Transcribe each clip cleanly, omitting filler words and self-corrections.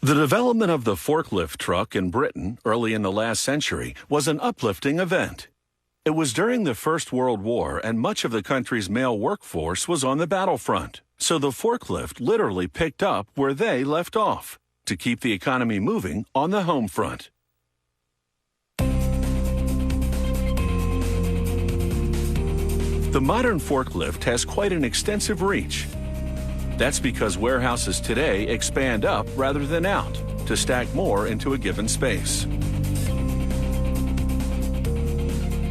The development of the forklift truck in Britain early in the last century was an uplifting event. It was during the First World War, and much of the country's male workforce was on the battlefront, so the forklift literally picked up where they left off to keep the economy moving on the home front. The modern forklift has quite an extensive reach. That's because warehouses today expand up rather than out to stack more into a given space.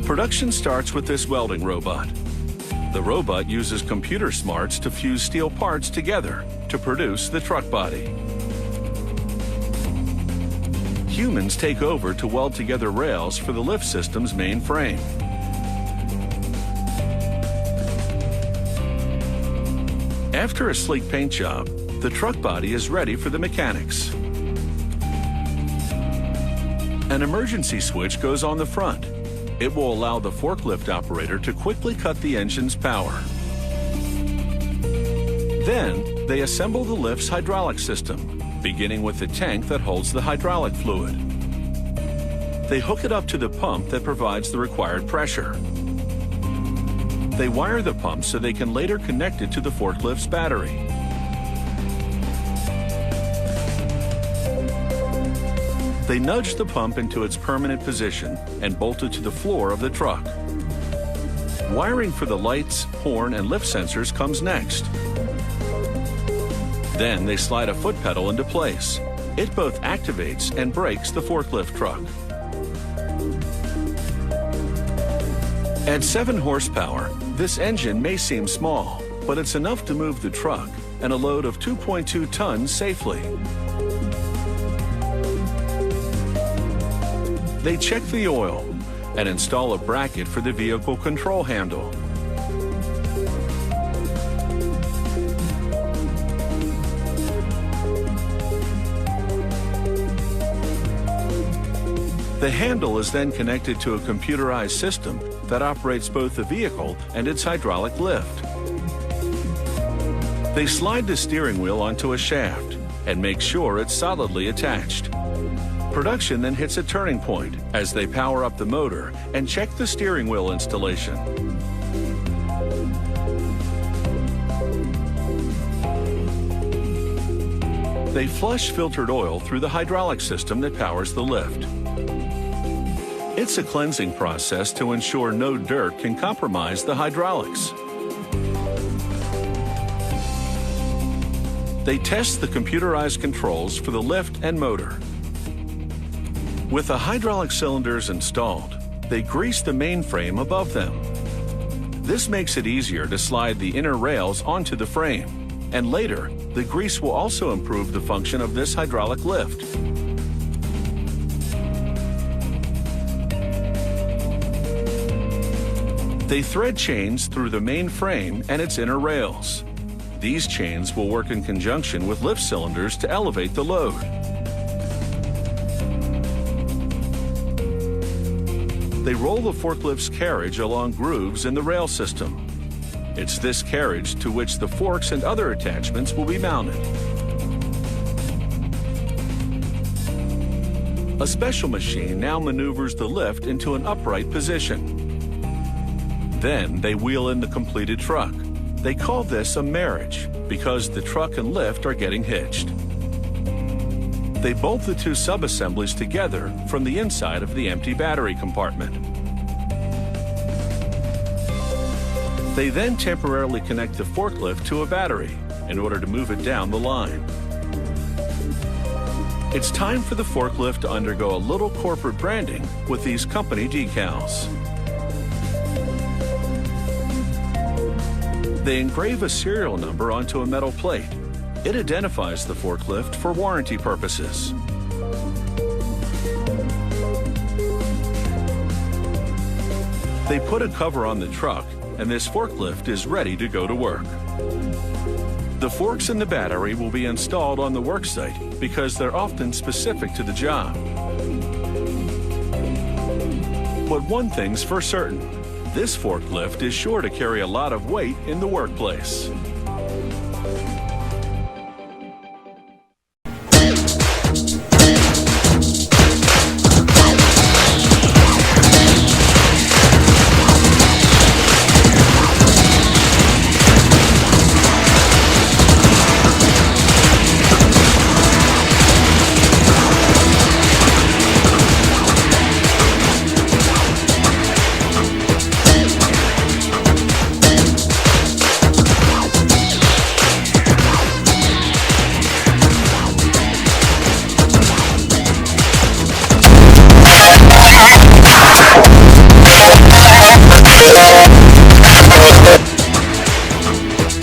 Production starts with this welding robot. The robot uses computer smarts to fuse steel parts together to produce the truck body. Humans take over to weld together rails for the lift system's main frame. After a sleek paint job, the truck body is ready for the mechanics. An emergency switch goes on the front. It will allow the forklift operator to quickly cut the engine's power. Then, they assemble the lift's hydraulic system, beginning with the tank that holds the hydraulic fluid. They hook it up to the pump that provides the required pressure. They wire the pump so they can later connect it to the forklift's battery. They nudge the pump into its permanent position and bolt it to the floor of the truck. Wiring for the lights, horn, and lift sensors comes next. Then they slide a foot pedal into place. It both activates and brakes the forklift truck. At 7 horsepower, this engine may seem small, but it's enough to move the truck and a load of 2.2 tons safely. They check the oil and install a bracket for the vehicle control handle. The handle is then connected to a computerized system that operates both the vehicle and its hydraulic lift. They slide the steering wheel onto a shaft and make sure it's solidly attached. Production then hits a turning point as they power up the motor and check the steering wheel installation. They flush filtered oil through the hydraulic system that powers the lift. It's a cleansing process to ensure no dirt can compromise the hydraulics. They test the computerized controls for the lift and motor. With the hydraulic cylinders installed, they grease the mainframe above them. This makes it easier to slide the inner rails onto the frame, and later, the grease will also improve the function of this hydraulic lift. They thread chains through the main frame and its inner rails. These chains will work in conjunction with lift cylinders to elevate the load. They roll the forklift's carriage along grooves in the rail system. It's this carriage to which the forks and other attachments will be mounted. A special machine now maneuvers the lift into an upright position. Then they wheel in the completed truck. They call this a marriage because the truck and lift are getting hitched. They bolt the two sub-assemblies together from the inside of the empty battery compartment. They then temporarily connect the forklift to a battery in order to move it down the line. It's time for the forklift to undergo a little corporate branding with these company decals. They engrave a serial number onto a metal plate. It identifies the forklift for warranty purposes. They put a cover on the truck, and this forklift is ready to go to work. The forks and the battery will be installed on the worksite because they're often specific to the job. But one thing's for certain. This forklift is sure to carry a lot of weight in the workplace.